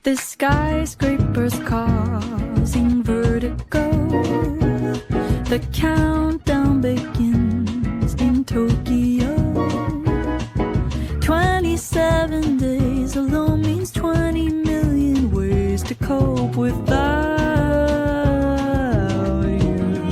The skyscrapers causing vertigo. The countdown begins in Tokyo. 27 days alone means 20 million ways to cope without you.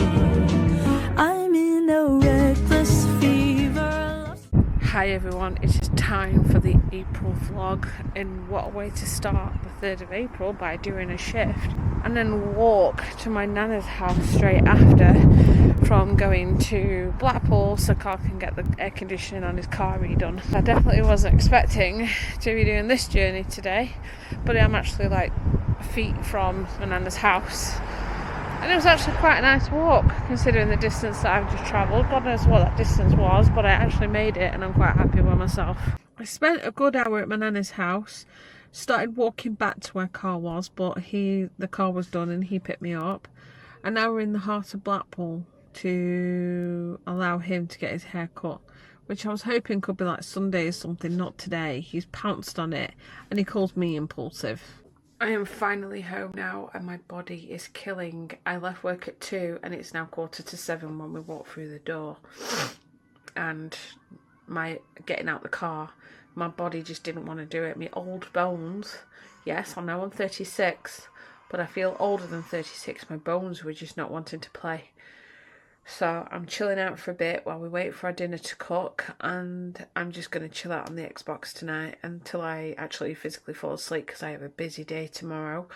I'm in a reckless fever. Hi everyone, it is time for the April vlog, and what a way to start the 3rd of April by doing a shift and then walk to my nana's house straight after from going to Blackpool so Carl can get the air conditioning on his car redone. I definitely wasn't expecting to be doing this journey today, but I'm actually like feet from my nana's house. And it was actually quite a nice walk, considering the distance that I've just travelled. God knows what that distance was, but I actually made it and I'm quite happy with myself. I spent a good hour at my nana's house, started walking back to where Carl was, but the car was done and he picked me up. And now we're in the heart of Blackpool to allow him to get his hair cut, which I was hoping could be like Sunday or something, not today. He's pounced on it and he calls me impulsive. I am finally home now and my body is killing. I left work at 2 and it's now 7:15 when we walk through the door. And my getting out the car, my body just didn't want to do it. My old bones, yes, I know I'm 36, but I feel older than 36. My bones were just not wanting to play. So I'm chilling out for a bit while we wait for our dinner to cook, and I'm just going to chill out on the Xbox tonight until I actually physically fall asleep because I have a busy day tomorrow.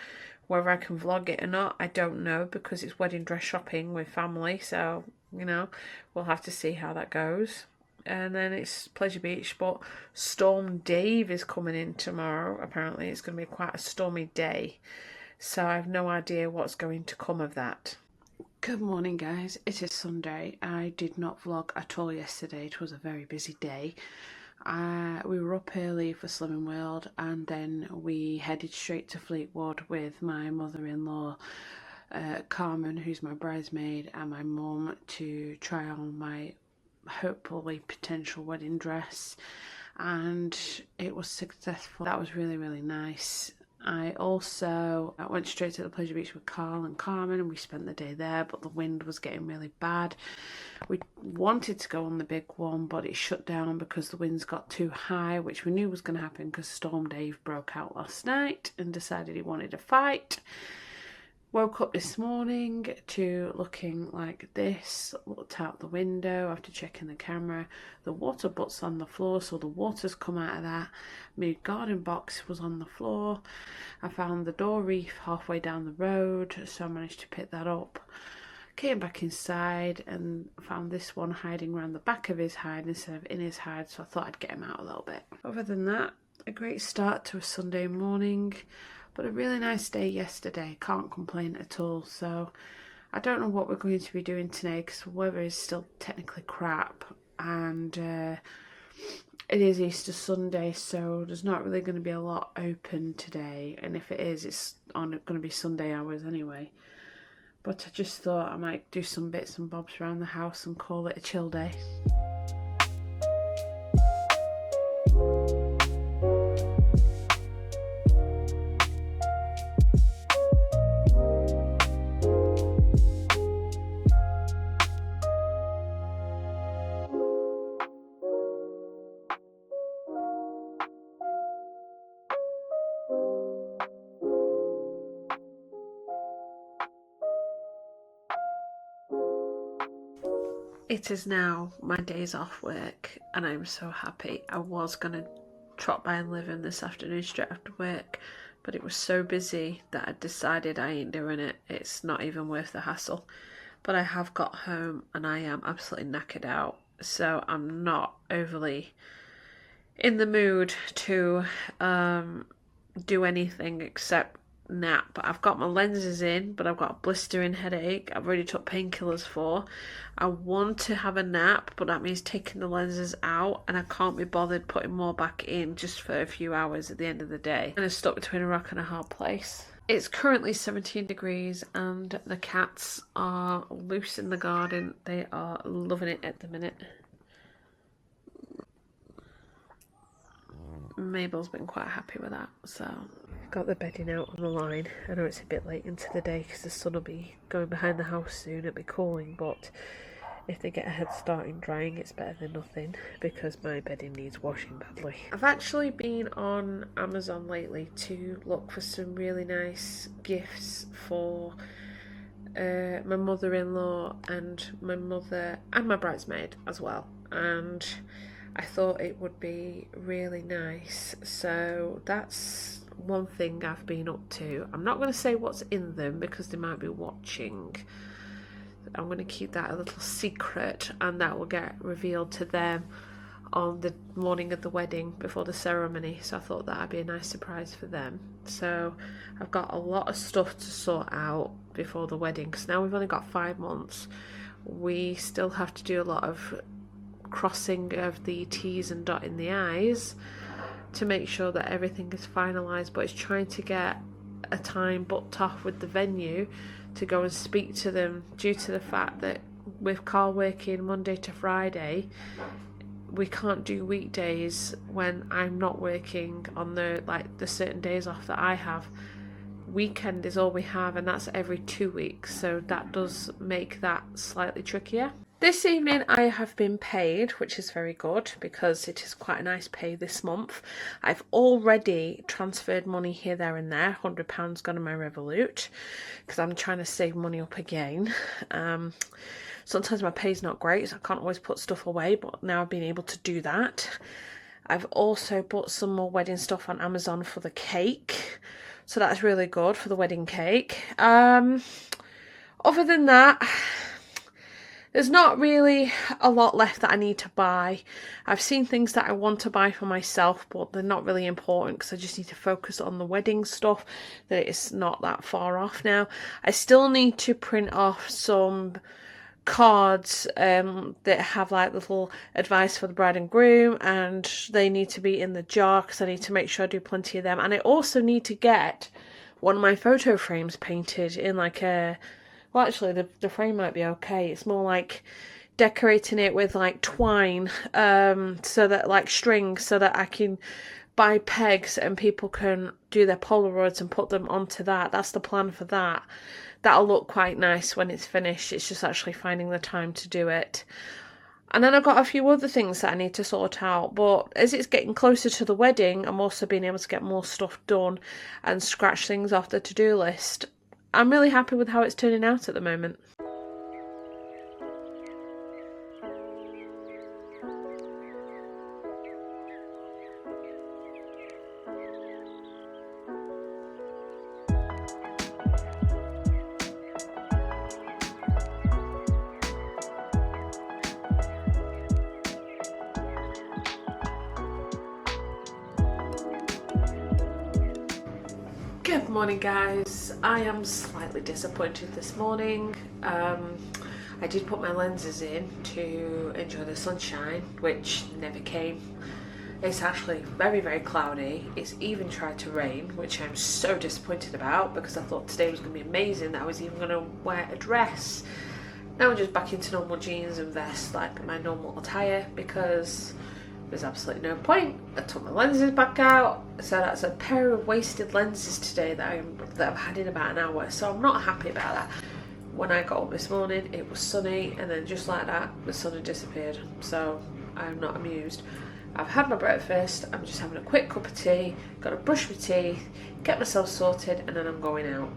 Whether I can vlog it or not, I don't know, because it's wedding dress shopping with family, so, you know, we'll have to see how that goes. And then it's Pleasure Beach, but Storm Dave is coming in tomorrow. Apparently it's going to be quite a stormy day, so I have no idea what's going to come of that. Good morning guys, it is Sunday. I did not vlog at all yesterday. It was a very busy day. We were up early for Slimming World and then we headed straight to Fleetwood with my mother-in-law Carmen, who's my bridesmaid, and my mum to try on my hopefully potential wedding dress, and it was successful. That was really, really nice. I went straight to the Pleasure Beach with Carl and Carmen and we spent the day there, but the wind was getting really bad. We wanted to go on the big one, but it shut down because the winds got too high, which we knew was going to happen because Storm Dave broke out last night and decided he wanted to fight. Woke up this morning to looking like this, looked out the window after checking the camera. The water butt's on the floor, so the water's come out of that. My garden box was on the floor. I found the door reef halfway down the road, so I managed to pick that up. Came back inside and found this one hiding around the back of his hide instead of in his hide, so I thought I'd get him out a little bit. Other than that, a great start to a Sunday morning. But a really nice day yesterday, can't complain at all. So I don't know what we're going to be doing today because the weather is still technically crap, and it is Easter Sunday, so there's not really going to be a lot open today, and if it is, it's going to be Sunday hours anyway. But I just thought I might do some bits and bobs around the house and call it a chill day. It is now my days off work and I'm so happy. I was going to trot by and live in this afternoon straight after work, but it was so busy that I decided I ain't doing it. It's not even worth the hassle. But I have got home and I am absolutely knackered out, so I'm not overly in the mood to do anything except nap. I've got my lenses in, but I've got a blistering headache I've already took painkillers for. I want to have a nap, but that means taking the lenses out, and I can't be bothered putting more back in just for a few hours at the end of the day. And I'm stuck between a rock and a hard place. It's currently 17 degrees and the cats are loose in the garden. They are loving it at the minute. Mabel's been quite happy with that, so got the bedding out on the line. I know it's a bit late into the day because the sun will be going behind the house soon. It'll be cooling, but if they get a head start in drying, it's better than nothing because my bedding needs washing badly. I've actually been on Amazon lately to look for some really nice gifts for my mother-in-law and my mother and my bridesmaid as well, and I thought it would be really nice, so that's one thing I've been up to. I'm not going to say what's in them because they might be watching. I'm going to keep that a little secret, and that will get revealed to them on the morning of the wedding before the ceremony, so I thought that'd be a nice surprise for them. So I've got a lot of stuff to sort out before the wedding because now we've only got 5 months. We still have to do a lot of crossing of the T's and dotting the I's to make sure that everything is finalised, but it's trying to get a time booked off with the venue to go and speak to them, due to the fact that with Carl working Monday to Friday, we can't do weekdays when I'm not working on the certain days off that I have. Weekend is all we have, and that's every 2 weeks, so that does make that slightly trickier. This evening I have been paid, which is very good because it is quite a nice pay this month. I've already transferred money here, there and there. £100 gone on my Revolut because I'm trying to save money up again. Sometimes my pay's not great, so I can't always put stuff away, but now I've been able to do that. I've also bought some more wedding stuff on Amazon for the cake, so that's really good for the wedding cake. Other than that, there's not really a lot left that I need to buy. I've seen things that I want to buy for myself, but they're not really important because I just need to focus on the wedding stuff, that it's not that far off now. I still need to print off some cards that have like little advice for the bride and groom, and they need to be in the jar because I need to make sure I do plenty of them. And I also need to get one of my photo frames painted in like a... Well, actually, the frame might be okay. It's more like decorating it with like twine, so that like string, so that I can buy pegs and people can do their Polaroids and put them onto that. That's the plan for that. That'll look quite nice when it's finished. It's just actually finding the time to do it. And then I've got a few other things that I need to sort out, but as it's getting closer to the wedding, I'm also being able to get more stuff done and scratch things off the to-do list. I'm really happy with how it's turning out at the moment. Good morning, guys. I am slightly disappointed this morning. I did put my lenses in to enjoy the sunshine, which never came. It's actually very, very cloudy. It's even tried to rain, which I'm so disappointed about because I thought today was going to be amazing, that I was even going to wear a dress. Now I'm just back into normal jeans and vest, like my normal attire, because there's absolutely no point. I took my lenses back out, so that's a pair of wasted lenses today that I've had in about an hour, so I'm not happy about that. When I got up this morning, it was sunny, and then just like that, the sun had disappeared, so I'm not amused. I've had my breakfast, I'm just having a quick cup of tea, got to brush my teeth, get myself sorted, and then I'm going out.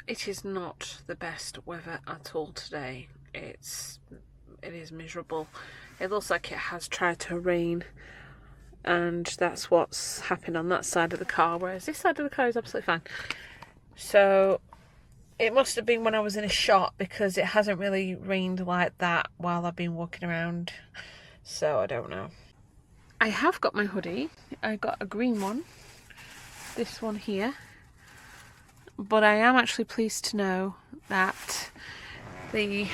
It is not the best weather at all today. It is miserable. It looks like it has tried to rain, and that's what's happened on that side of the car, whereas this side of the car is absolutely fine. So it must have been when I was in a shop, because it hasn't really rained like that while I've been walking around, so I don't know. I have got my hoodie. I got a green one, this one here, but I am actually pleased to know that the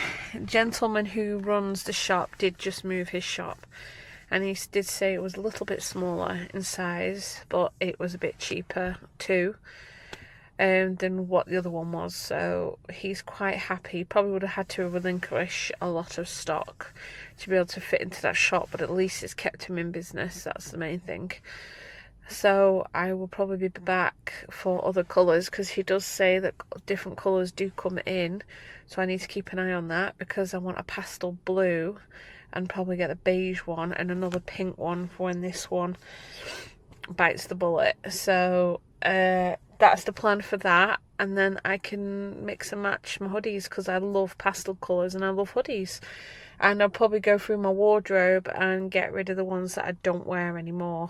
gentleman who runs the shop did just move his shop, and he did say it was a little bit smaller in size, but it was a bit cheaper too. than what the other one was, so he's quite happy. Probably would have had to relinquish a lot of stock to be able to fit into that shop, but at least it's kept him in business. That's the main thing. So I will probably be back for other colours, because he does say that different colours do come in, so I need to keep an eye on that, because I want a pastel blue and probably get the beige one and another pink one for when this one bites the bullet. So that's the plan for that, and then I can mix and match my hoodies, because I love pastel colours and I love hoodies. And I'll probably go through my wardrobe and get rid of the ones that I don't wear anymore.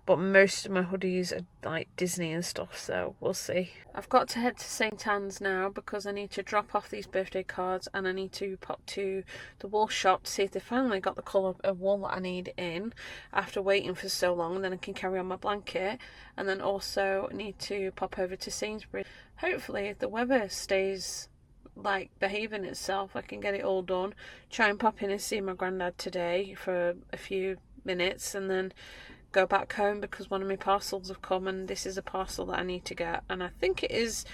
But most of my hoodies are like Disney and stuff, so we'll see. I've got to head to St. Anne's now, because I need to drop off these birthday cards, and I need to pop to the wool shop to see if they finally got the colour of wool that I need in after waiting for so long, and then I can carry on my blanket. And then also need to pop over to Sainsbury's. Hopefully, if the weather stays like behaving itself, I can get it all done. Try and pop in and see my granddad today for a few minutes, and then go back home, because one of my parcels have come, and this is a parcel that I need to get, and I think it's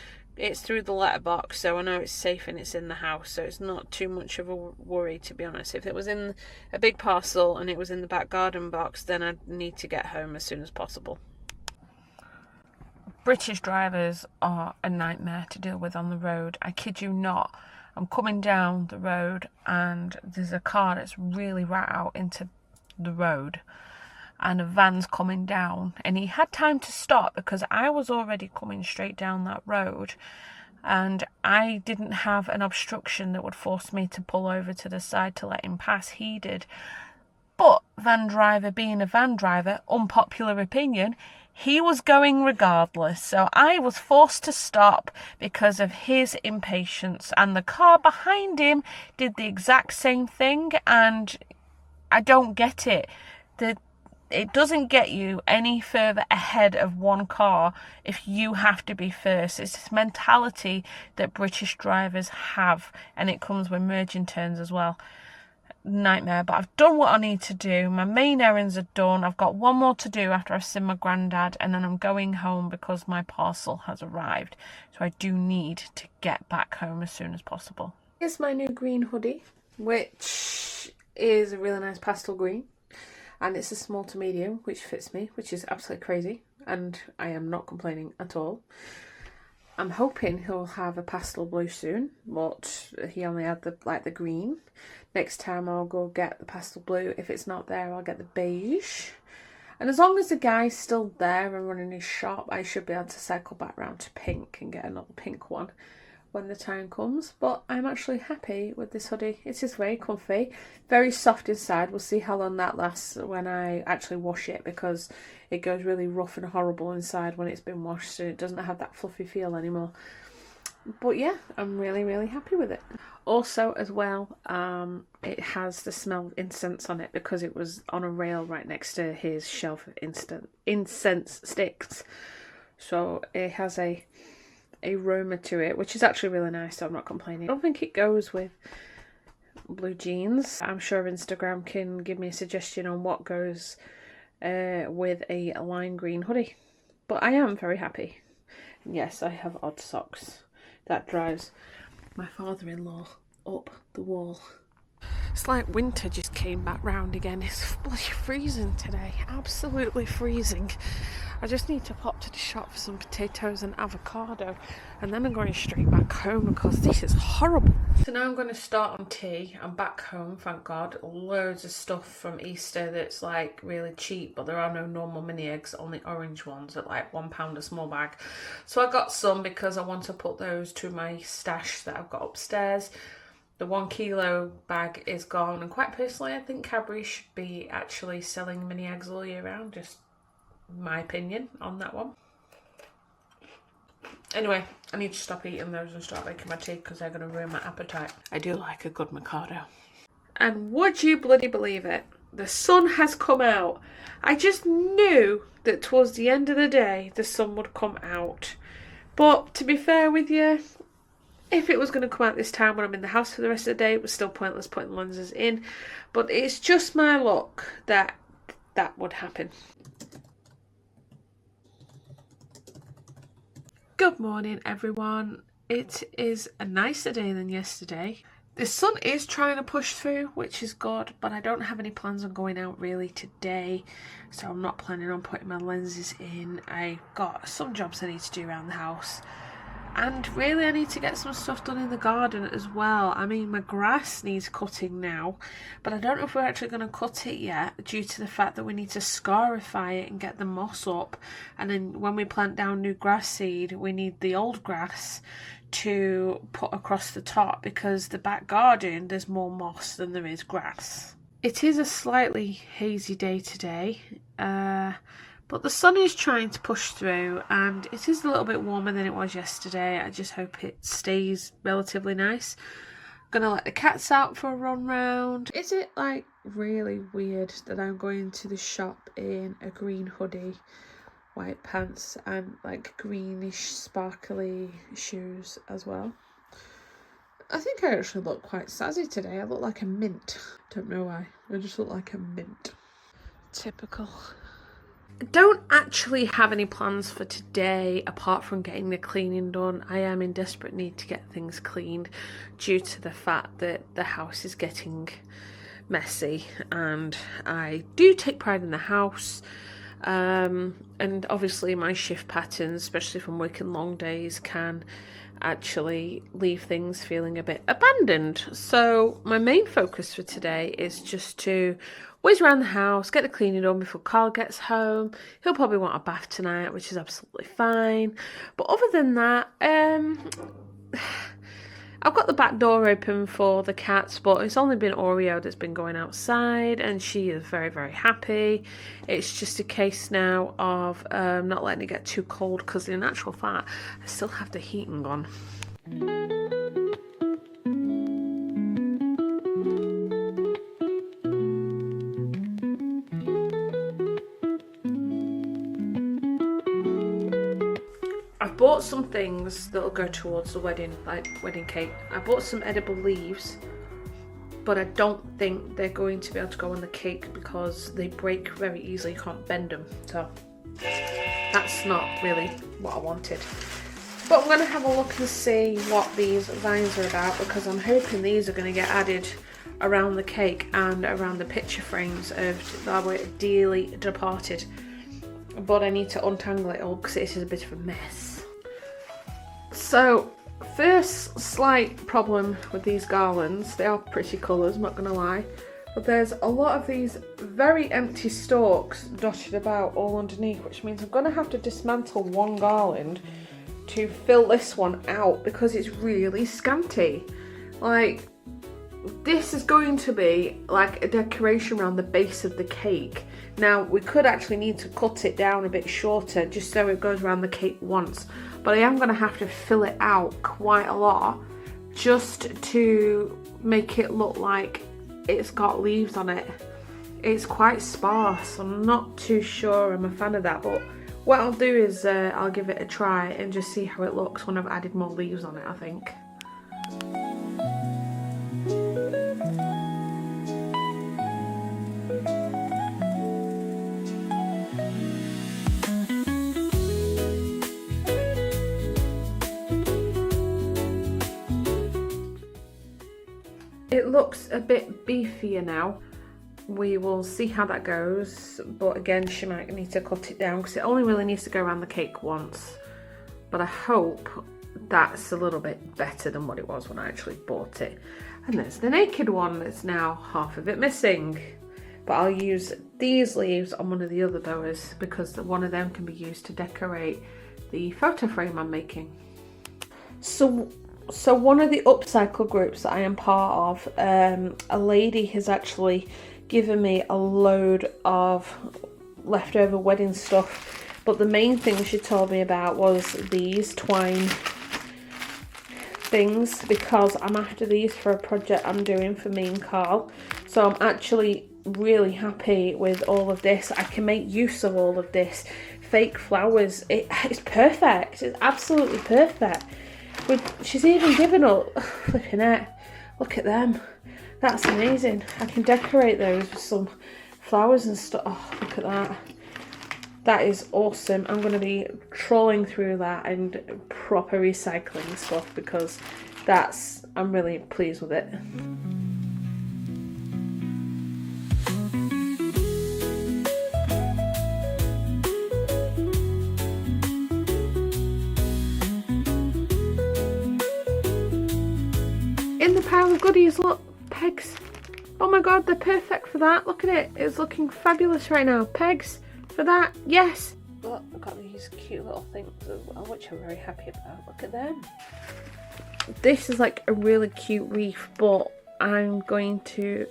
through the letterbox, so I know it's safe and it's in the house, so it's not too much of a worry, to be honest. If it was in a big parcel and it was in the back garden box, then I'd need to get home as soon as possible. British drivers are a nightmare to deal with on the road. I kid you not. I'm coming down the road and there's a car that's really right out into the road, and a van's coming down, and he had time to stop because I was already coming straight down that road, and I didn't have an obstruction that would force me to pull over to the side to let him pass. He did. But van driver being a van driver, unpopular opinion, he was going regardless. So I was forced to stop because of his impatience, and the car behind him did the exact same thing, and I don't get it. It doesn't get you any further ahead of one car if you have to be first. It's this mentality that British drivers have, and it comes with merging turns as well. Nightmare. But I've done what I need to do. My main errands are done. I've got one more to do after I've seen my granddad, and then I'm going home because my parcel has arrived. So I do need to get back home as soon as possible. Here's my new green hoodie, which is a really nice pastel green. And it's a small to medium, which fits me, which is absolutely crazy. And I am not complaining at all. I'm hoping he'll have a pastel blue soon, but he only had the green. Next time I'll go get the pastel blue. If it's not there, I'll get the beige. And as long as the guy's still there and running his shop, I should be able to cycle back round to pink and get another pink one when the time comes. But I'm actually happy with this hoodie. It's just very comfy, very soft inside. We'll see how long that lasts when I actually wash it, because it goes really rough and horrible inside when it's been washed, and it doesn't have that fluffy feel anymore. But yeah, I'm really, really happy with it. Also, as well, it has the smell of incense on it, because it was on a rail right next to his shelf of incense sticks. So it has a aroma to it, which is actually really nice, so I'm not complaining. I don't think it goes with blue jeans. I'm sure Instagram can give me a suggestion on what goes with a lime green hoodie. But I am very happy. And yes, I have odd socks. That drives my father-in-law up the wall. It's like winter just came back round again. It's bloody freezing today. Absolutely freezing. I just need to pop to the shop for some potatoes and avocado, and then I'm going straight back home because this is horrible. So now I'm going to start on tea. I'm back home, thank God. Loads of stuff from Easter that's like really cheap, but there are no normal mini eggs, only orange ones at like £1 a small bag. So I got some because I want to put those to my stash that I've got upstairs. The 1 kilo bag is gone, and quite personally I think Cadbury should be actually selling mini eggs all year round, just my opinion on that one. Anyway, I need to stop eating those and start making my tea because they're going to ruin my appetite. I do like a good Mikado. And would you bloody believe it? The sun has come out. I just knew that towards the end of the day the sun would come out. But to be fair with you, if it was going to come out this time when I'm in the house for the rest of the day, it was still pointless putting lenses in. But it's just my luck that that would happen. Good morning, everyone. It is a nicer day than yesterday. The sun is trying to push through, which is good, but I don't have any plans on going out really today, so I'm not planning on putting my lenses in. I got some jobs I need to do around the house, and really I need to get some stuff done in the garden as well. I mean, my grass needs cutting now, but I don't know if we're actually going to cut it yet due to the fact that we need to scarify it and get the moss up, and then when we plant down new grass seed we need the old grass to put across the top, because the back garden there's more moss than there is grass. It is a slightly hazy day today, but the sun is trying to push through and it is a little bit warmer than it was yesterday. I just hope it stays relatively nice. I'm gonna let the cats out for a run round. Is it like really weird that I'm going to the shop in a green hoodie, white pants and like greenish sparkly shoes as well? I think I actually look quite sassy today. I look like a mint. Don't know why. I just look like a mint. Typical. I don't actually have any plans for today apart from getting the cleaning done. I am in desperate need to get things cleaned due to the fact that the house is getting messy, and I do take pride in the house. And obviously my shift patterns, especially from working long days, can actually leave things feeling a bit abandoned. So my main focus for today is just to whiz around the house, get the cleaning done before Carl gets home. He'll probably want a bath tonight, which is absolutely fine. But other than that, I've got the back door open for the cats, but it's only been Oreo that's been going outside, and she is very, very happy. It's just a case now of not letting it get too cold, because in actual fact, I still have the heating on. I've bought some things that'll go towards the wedding, like wedding cake. I bought some edible leaves, but I don't think they're going to be able to go on the cake because they break very easily. You can't bend them, so that's not really what I wanted. But I'm going to have a look and see what these vines are about, because I'm hoping these are going to get added around the cake and around the picture frames of our dearly departed. But I need to untangle it all because it is a bit of a mess. So, first slight problem with these garlands, they are pretty colours, I'm not going to lie, but there's a lot of these very empty stalks dotted about all underneath, which means I'm going to have to dismantle one garland to fill this one out because it's really scanty. Like, this is going to be like a decoration around the base of the cake. Now, we could actually need to cut it down a bit shorter just so it goes around the cake once, but I am going to have to fill it out quite a lot just to make it look like it's got leaves on it. It's quite sparse. I'm not too sure I'm a fan of that, but what I'll do is I'll give it a try and just see how it looks when I've added more leaves on it, I think. It looks a bit beefier now. We will see how that goes, but again, she might need to cut it down because it only really needs to go around the cake once. But I hope that's a little bit better than what it was when I actually bought it. And there's the naked one that's now half of it missing. But I'll use these leaves on one of the other boas because one of them can be used to decorate the photo frame I'm making. So one of the upcycle groups that I am part of, a lady has actually given me a load of leftover wedding stuff, but the main thing she told me about was these twine things, because I'm after these for a project I'm doing for me and Carl. So I'm actually really happy with all of this. I can make use of all of this. Fake flowers, it's perfect. It's absolutely perfect. She's even given up, flipping it, look at them, that's amazing. I can decorate those with some flowers and stuff. Oh, look at that. That is awesome. I'm going to be trawling through that and proper recycling stuff because I'm really pleased with it. In the pile of goodies, look, pegs. Oh my god, they're perfect for that. Look at it. It's looking fabulous right now. Pegs for that. Yes. Look, I've got these cute little things as well, which I'm very happy about. Look at them. This is like a really cute wreath, but I'm going to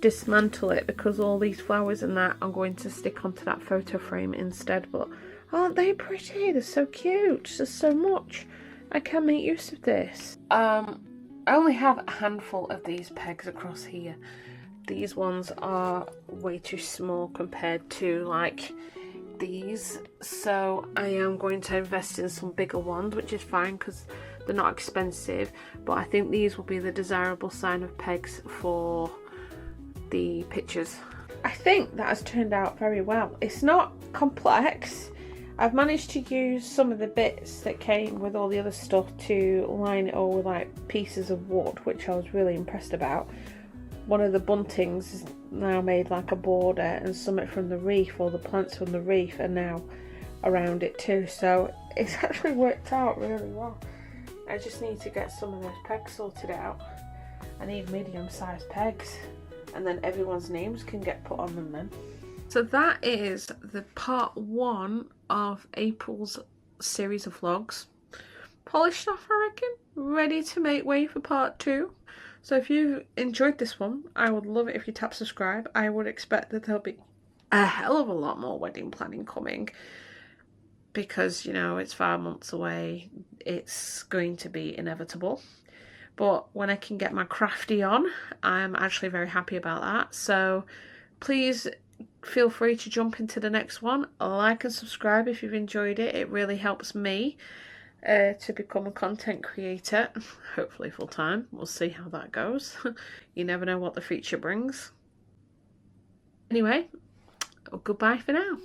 dismantle it because all these flowers and that I'm going to stick onto that photo frame instead. But aren't they pretty? They're so cute. There's so much. I can make use of this. I only have a handful of these pegs across here. These ones are way too small compared to like these, so I am going to invest in some bigger ones, which is fine because they're not expensive, but I think these will be the desirable sign of pegs for the pictures. I think that has turned out very well. It's not complex. I've managed to use some of the bits that came with all the other stuff to line it all with like pieces of wood, which I was really impressed about. One of the buntings is now made like a border, and some from the reef, or the plants from the reef, are now around it too. So it's actually worked out really well. I just need to get some of those pegs sorted out. I need medium-sized pegs, and then everyone's names can get put on them then. So that is the part 1 of April's series of vlogs. Polished off, I reckon. Ready to make way for part 2. So if you enjoyed this one, I would love it if you tap subscribe. I would expect that there'll be a hell of a lot more wedding planning coming. Because, you know, it's 5 months away. It's going to be inevitable. But when I can get my crafty on, I'm actually very happy about that. So please feel free to jump into the next one. Like and subscribe if you've enjoyed it. It really helps me to become a content creator, hopefully full time. We'll see how that goes. You never know what the future brings. Anyway, goodbye for now.